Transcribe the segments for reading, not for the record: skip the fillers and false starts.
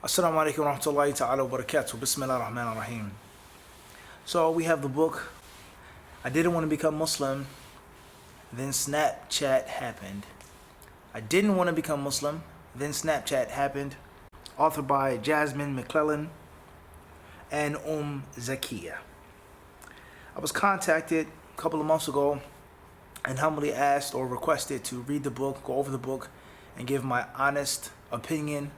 Assalamu alaikum wa rahmatullahi ta'ala wa barakatuh. Bismillah ar-Rahman ar-Rahim. So we have the book, I Didn't Want to Become Muslim, then Snapchat happened. I didn't want to become Muslim, then Snapchat happened. Authored by Jasmine McClellan and Zakia. I was contacted a couple of months ago and humbly asked or requested to read the book, go over the book, and give my honest opinion,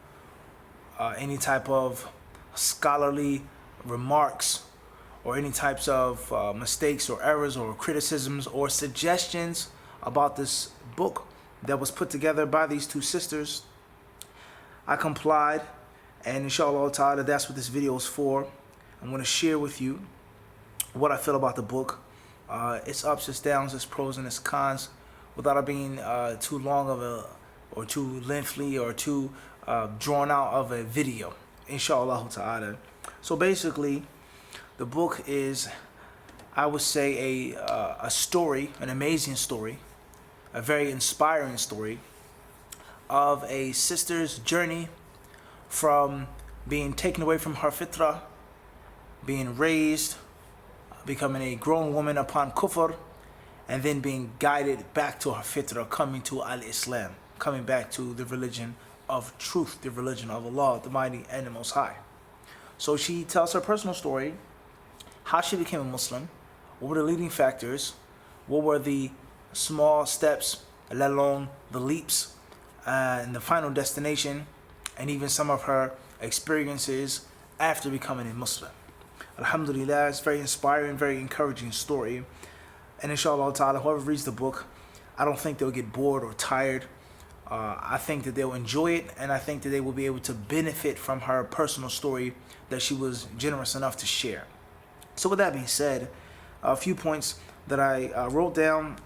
any type of scholarly remarks or any types of mistakes or errors or criticisms or suggestions about this book that was put together by these two sisters. I complied, and inshallah ta'ala, that's what this video is for. I'm going to share with you what I feel about the book. Its ups, its downs, its pros and its cons, without it being too long of a, or too lengthy or too drawn out of a video, inshallah ta'ala. So basically, the book is, I would say, a story, an amazing story, a very inspiring story of a sister's journey from being taken away from her fitrah, being raised, becoming a grown woman upon kufr, and then being guided back to her fitrah, coming to al-Islam, coming back to the religion of truth, the religion of Allah, the Mighty and the Most High. So she tells her personal story, how she became a Muslim, what were the leading factors, what were the small steps, let alone the leaps, and the final destination, and even some of her experiences after becoming a Muslim. Alhamdulillah, it's a very inspiring, very encouraging story. And inshallah ta'ala, whoever reads the book, I don't think they'll get bored or tired. I think that they'll enjoy it, and I think that they will be able to benefit from her personal story that she was generous enough to share. So with that being said, a few points that I wrote down,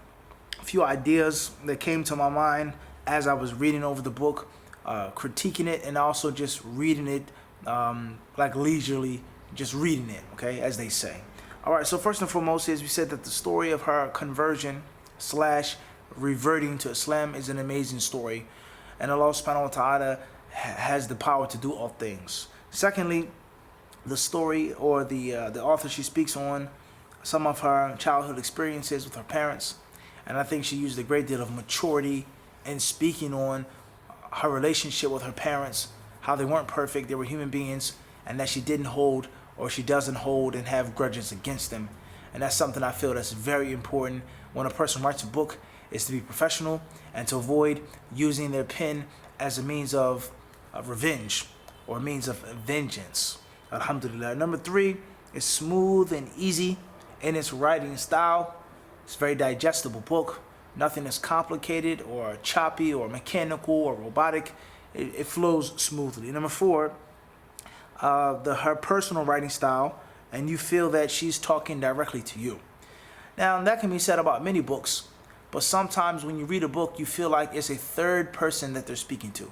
a few ideas that came to my mind as I was reading over the book, critiquing it, and also just reading it like leisurely, just reading it, okay, as they say. All right, so first and foremost is we said that the story of her conversion / reverting to Islam is an amazing story, and Allah subhanahu wa ta'ala has the power to do all things. Secondly, the story, or the author, she speaks on some of her childhood experiences with her parents, and I think she used a great deal of maturity in speaking on her relationship with her parents, how they weren't perfect, they were human beings, and that she didn't hold, or she doesn't hold and have grudges against them. And that's something I feel that's very important when a person writes a book, is to be professional and to avoid using their pen as a means of revenge or a means of vengeance. Alhamdulillah. Number 3 is smooth and easy in its writing style. It's a very digestible book. Nothing is complicated or choppy or mechanical or robotic. It flows smoothly. Number 4, her personal writing style, and you feel that she's talking directly to you. Now, that can be said about many books, but sometimes when you read a book, you feel like it's a third person that they're speaking to.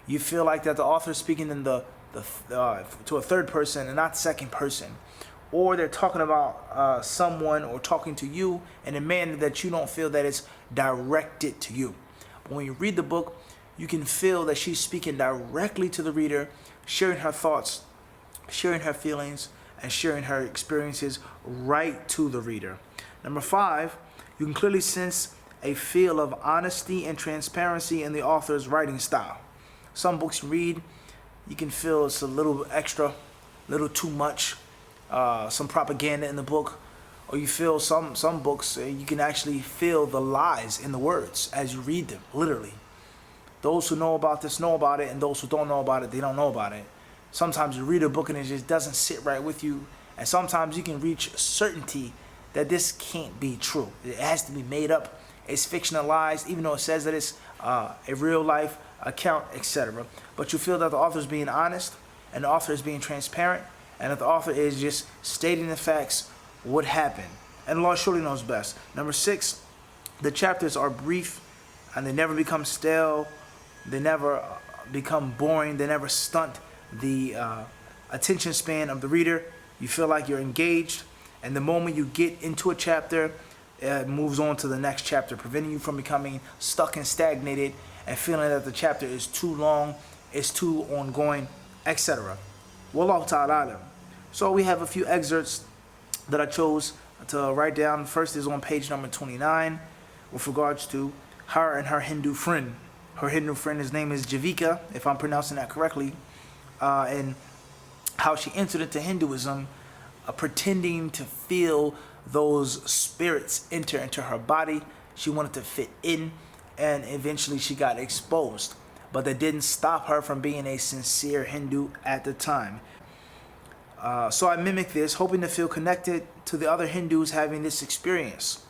You feel like that the author is speaking in to a third person and not second person. Or they're talking about someone or talking to you in a manner that you don't feel that it's directed to you. But when you read the book, you can feel that she's speaking directly to the reader, sharing her thoughts, sharing her feelings, and sharing her experiences right to the reader. Number 5, you can clearly sense a feel of honesty and transparency in the author's writing style. Some books you read, you can feel it's a little extra, a little too much, some propaganda in the book, or you feel some books, you can actually feel the lies in the words as you read them, literally. Those who know about this know about it, and those who don't know about it, they don't know about it. Sometimes you read a book and it just doesn't sit right with you, and sometimes you can reach certainty that this can't be true. It has to be made up. It's fictionalized, even though it says that it's a real life account, etc. But you feel that the author is being honest, and the author is being transparent, and that the author is just stating the facts, what happened. And Allah surely knows best. Number 6, the chapters are brief, and they never become stale. They never become boring. They never stunt the attention span of the reader. You feel like you're engaged, and the moment you get into a chapter, it moves on to the next chapter, preventing you from becoming stuck and stagnated and feeling that the chapter is too long, it's too ongoing, etc. Wallahu ta'ala alam. So we have a few excerpts that I chose to write down. First is on page number 29 with regards to her and her Hindu friend. Her Hindu friend, his name is Javika, if I'm pronouncing that correctly, and how she entered into Hinduism, pretending to feel those spirits enter into her body. She wanted to fit in, and eventually she got exposed. But that didn't stop her from being a sincere Hindu at the time. So I mimicked this, hoping to feel connected to the other Hindus having this experience.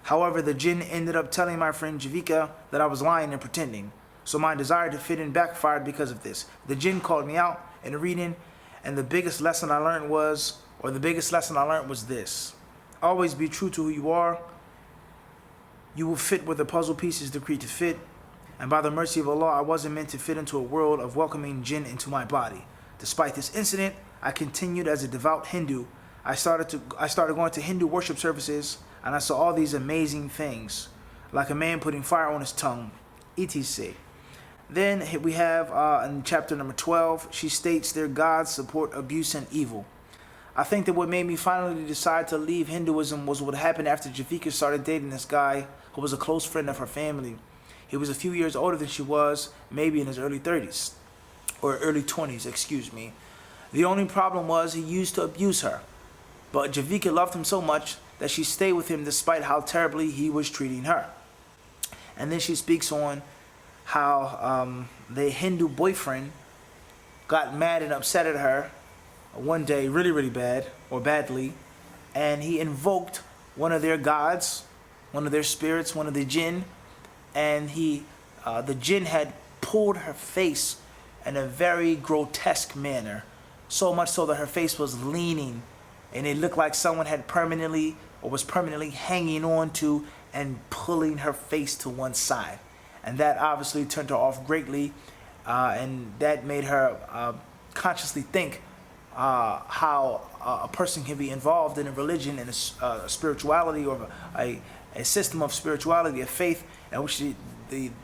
However, the jinn ended up telling my friend Javika that I was lying and pretending. So my desire to fit in backfired because of this. The jinn called me out in a reading, and the biggest lesson I learned was this. Always be true to who you are. You will fit where the puzzle pieces decreed to fit. And by the mercy of Allah, I wasn't meant to fit into a world of welcoming jinn into my body. Despite this incident, I continued as a devout Hindu. I started going to Hindu worship services, and I saw all these amazing things, like a man putting fire on his tongue, etc. Then we have in chapter number 12, she states their gods support abuse and evil. I think that what made me finally decide to leave Hinduism was what happened after Javika started dating this guy who was a close friend of her family. He was a few years older than she was, maybe in his early 30s, or early 20s, excuse me. The only problem was he used to abuse her. But Javika loved him so much that she stayed with him despite how terribly he was treating her. And then she speaks on how the Hindu boyfriend got mad and upset at her one day, really bad, or badly, and he invoked one of their gods, one of their spirits, one of the jinn, and the jinn had pulled her face in a very grotesque manner, so much so that her face was leaning, and it looked like someone had was permanently hanging on to and pulling her face to one side. And that obviously turned her off greatly, and that made her consciously think how a person can be involved in a religion and a spirituality, or a system of spirituality, a faith in which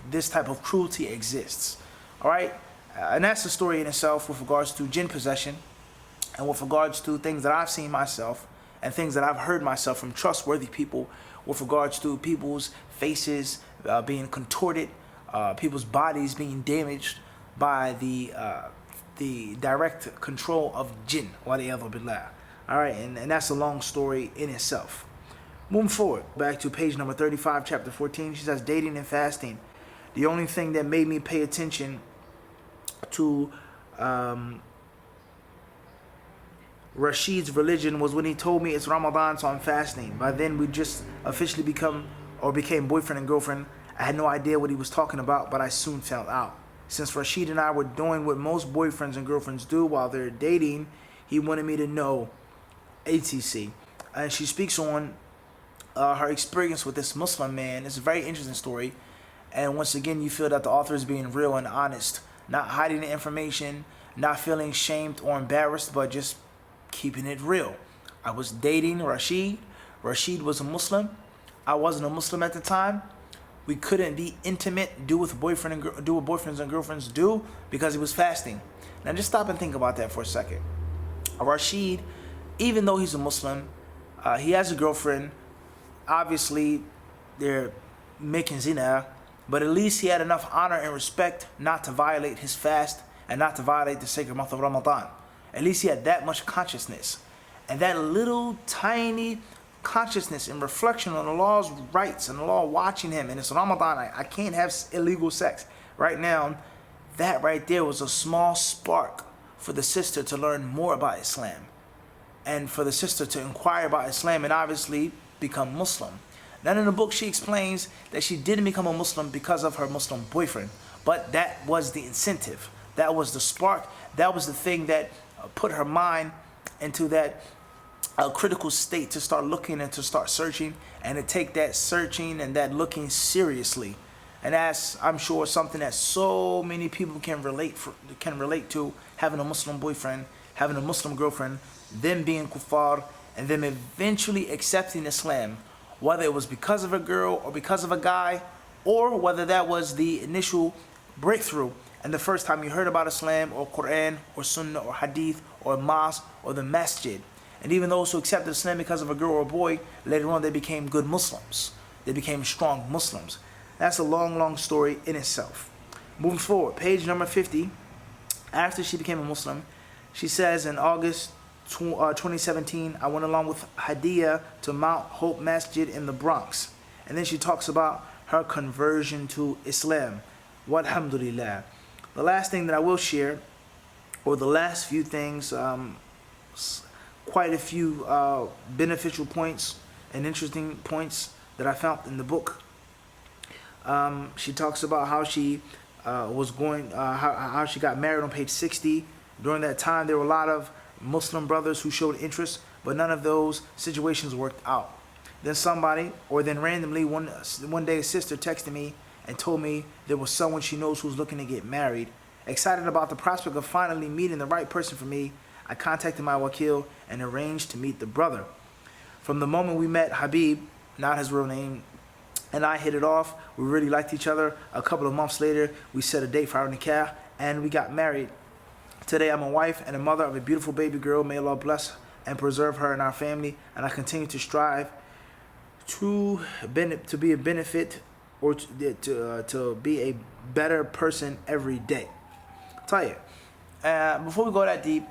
this type of cruelty exists. All right, and that's the story in itself with regards to jinn possession, and with regards to things that I've seen myself and things that I've heard myself from trustworthy people, with regards to people's faces being contorted, people's bodies being damaged by the direct control of jinn. Waliyadhu billah. All right, and that's a long story in itself. Moving forward, back to page number 35, chapter 14, she says, dating and fasting. The only thing that made me pay attention to Rashid's religion was when he told me it's Ramadan, so I'm fasting. By then, we just officially became boyfriend and girlfriend. I had no idea what he was talking about, but I soon found out. Since Rashid and I were doing what most boyfriends and girlfriends do while they're dating, he wanted me to know etc. And she speaks on her experience with this Muslim man. It's a very interesting story. And once again, you feel that the author is being real and honest, not hiding the information, not feeling shamed or embarrassed, but just keeping it real. I was dating Rashid. Rashid was a Muslim. I wasn't a Muslim at the time. We couldn't be intimate, do what boyfriends and girlfriends do, because he was fasting. Now just stop and think about that for a second. Rashid, even though he's a Muslim, he has a girlfriend. Obviously, they're making zina, but at least he had enough honor and respect not to violate his fast and not to violate the sacred month of Ramadan. At least he had that much consciousness. And that little tiny consciousness and reflection on the law's rights and the law watching him, and it's Ramadan, I can't have illegal sex right now. That right there was a small spark for the sister to learn more about Islam, and for the sister to inquire about Islam and obviously become Muslim. Then in the book she explains that she didn't become a Muslim because of her Muslim boyfriend, but that was the incentive, that was the spark, that was the thing that put her mind into that critical state to start looking and to start searching, and to take that searching and that looking seriously. And that's, I'm sure, something that so many people can relate to, having a Muslim boyfriend, having a Muslim girlfriend, them being kuffar, and them eventually accepting Islam, whether it was because of a girl or because of a guy, or whether that was the initial breakthrough, and the first time you heard about Islam or Quran or Sunnah or Hadith or mosque or the masjid. And even those who accepted Islam because of a girl or a boy, later on they became good Muslims. They became strong Muslims. That's a long, long story in itself. Moving forward, page number 50. After she became a Muslim, she says in August 2017, I went along with Hadiyah to Mount Hope Masjid in the Bronx. And then she talks about her conversion to Islam. Walhamdulillah. The last thing that I will share, or the last few things, quite a few beneficial points and interesting points that I found in the book. She talks about how she how she got married on page 60. During that time, there were a lot of Muslim brothers who showed interest, but none of those situations worked out. Then randomly, one day a sister texted me and told me there was someone she knows who's looking to get married. Excited about the prospect of finally meeting the right person for me, I contacted my wakil and arranged to meet the brother. From the moment we met, Habib, not his real name, and I hit it off. We really liked each other. A couple of months later, we set a date for our nikah, and we got married. Today, I'm a wife and a mother of a beautiful baby girl. May Allah bless and preserve her and our family, and I continue to strive to be a benefit or to be a better person every day. Tell you, before we go that deep,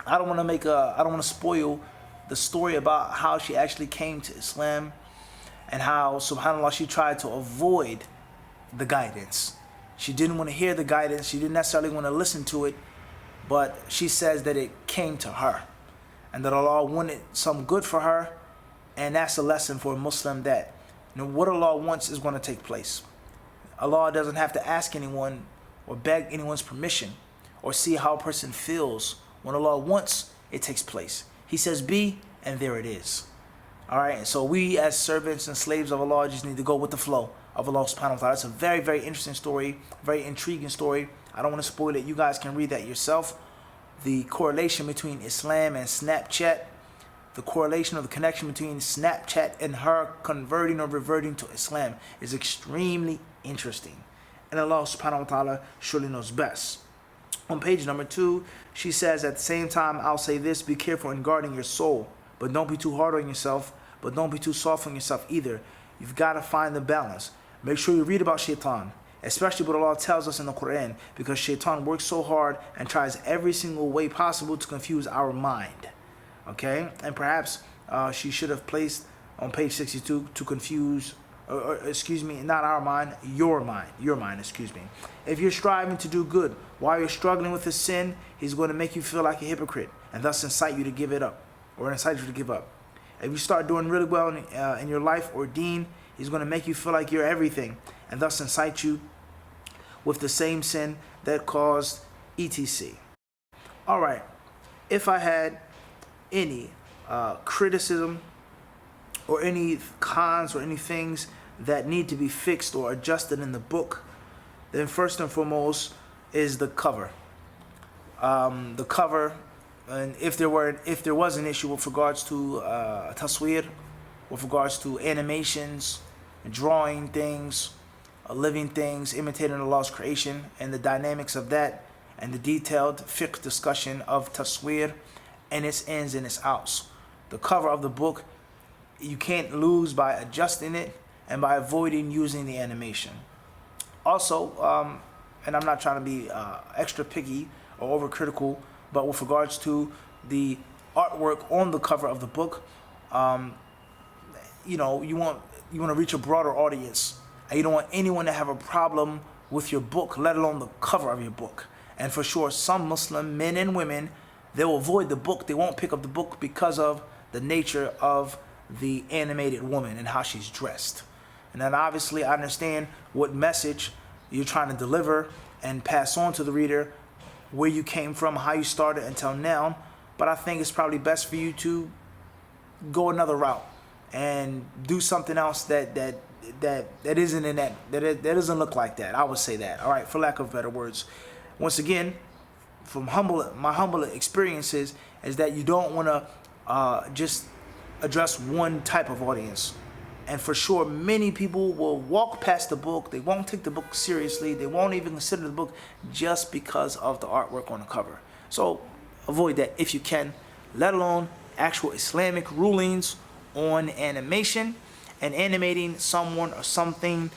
I don't want to spoil the story about how she actually came to Islam and how, subhanAllah, she tried to avoid the guidance. She didn't want to hear the guidance. She didn't necessarily want to listen to it, but she says that it came to her and that Allah wanted some good for her. And that's a lesson for a Muslim, that what Allah wants is going to take place. Allah doesn't have to ask anyone or beg anyone's permission or see how a person feels. When Allah wants, it takes place. He says be, and there it is. All right, so we as servants and slaves of Allah just need to go with the flow of Allah subhanahu wa ta'ala. It's a very, very interesting story, very intriguing story. I don't want to spoil it. You guys can read that yourself. The correlation between Islam and Snapchat, the correlation of the connection between Snapchat and her converting or reverting to Islam is extremely interesting. And Allah subhanahu wa ta'ala surely knows best. On page number 2, she says, at the same time, I'll say this: be careful in guarding your soul, but don't be too hard on yourself, but don't be too soft on yourself either. You've got to find the balance. Make sure you read about shaitan, especially what Allah tells us in the Quran, because shaitan works so hard and tries every single way possible to confuse our mind. Okay? And perhaps she should have placed on page 62 to confuse, excuse me, not our mind, your mind, excuse me. If you're striving to do good while you're struggling with a sin, he's going to make you feel like a hypocrite and thus incite you to give it up, or incite you to give up. If you start doing really well in your life or deen, he's going to make you feel like you're everything and thus incite you with the same sin that caused etc. All right, if I had any criticism or any cons or any things that need to be fixed or adjusted in the book, then first and foremost is the cover. The cover, and if there was an issue with regards to tasweer, with regards to animations, drawing things, living things, imitating Allah's creation, and the dynamics of that, and the detailed fiqh discussion of tasweer and its ins and its outs. The cover of the book, you can't lose by adjusting it and by avoiding using the animation. Also, and I'm not trying to be extra picky or overcritical, but with regards to the artwork on the cover of the book, you want to reach a broader audience, and you don't want anyone to have a problem with your book, let alone the cover of your book. And for sure, some Muslim men and women, they will avoid the book. They won't pick up the book because of the nature of the animated woman and how she's dressed. And then obviously I understand what message you're trying to deliver and pass on to the reader, where you came from, how you started until now. But I think it's probably best for you to go another route and do something else that isn't in that doesn't look like that. I would say that. All right, for lack of better words. Once again, from my humble experiences, is that you don't want to just address one type of audience. And for sure, many people will walk past the book. They won't take the book seriously. They won't even consider the book just because of the artwork on the cover. So avoid that if you can, let alone actual Islamic rulings on animation and animating someone or something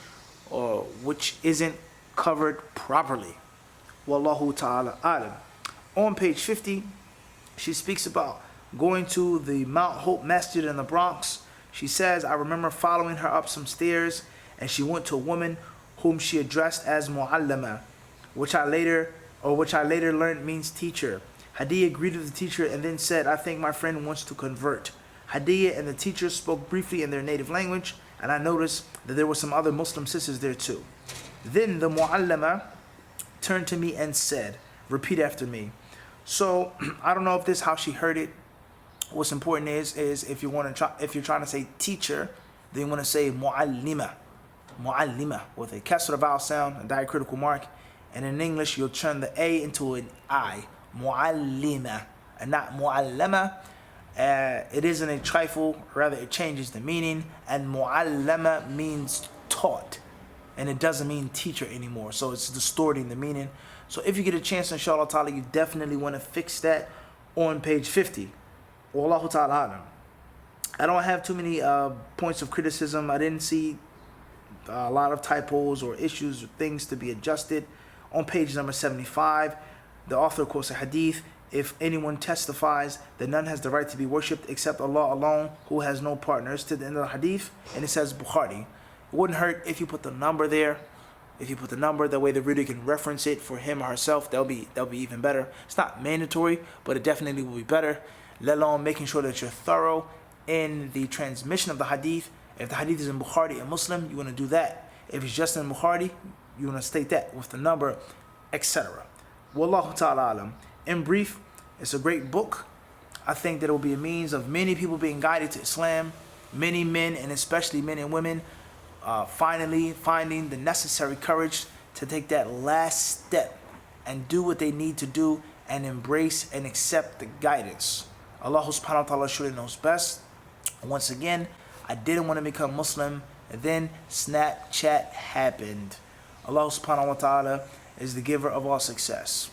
which isn't covered properly. Wallahu ta'ala alam. On page 50, she speaks about going to the Mount Hope Masjid in the Bronx. She says, I remember following her up some stairs, and she went to a woman whom she addressed as Mu'allama, which I later learned means teacher. Hadiyah greeted the teacher and then said, I think my friend wants to convert. Hadiyah and the teacher spoke briefly in their native language, and I noticed that there were some other Muslim sisters there too. Then the Mu'allama turned to me and said, repeat after me. So I don't know if this is how she heard it. What's important is if you're trying to say teacher, then you want to say mu'allima, with a kasra vowel sound, a diacritical mark, and in English you'll turn the A into an I, mu'allima, and not mu'allama. It isn't a trifle, rather it changes the meaning, and mu'allama means taught, and it doesn't mean teacher anymore, so it's distorting the meaning. So if you get a chance, inshallah ta'ala, you definitely want to fix that on page 50. Wallahu ta'ala alam. I don't have too many points of criticism. I didn't see a lot of typos or issues or things to be adjusted. On page number 75, the author quotes a hadith. If anyone testifies that none has the right to be worshipped except Allah alone, who has no partners, to the end of the hadith, and it says Bukhari. It wouldn't hurt if you put the number there. If you put the number, that way the reader can reference it for him or herself. That'll be even better. It's not mandatory, but it definitely will be better. Let alone making sure that you're thorough in the transmission of the hadith. If the hadith is in Bukhari and Muslim, you want to do that. If it's just in Bukhari, you want to state that with the number, etc. Wallahu ta'ala alam. In brief, it's a great book. I think that it will be a means of many people being guided to Islam, many men and especially men and women finally finding the necessary courage to take that last step and do what they need to do and embrace and accept the guidance. Allah subhanahu wa ta'ala surely knows best. Once again, I didn't want to become Muslim, and then Snapchat happened. Allah subhanahu wa ta'ala is the giver of all success.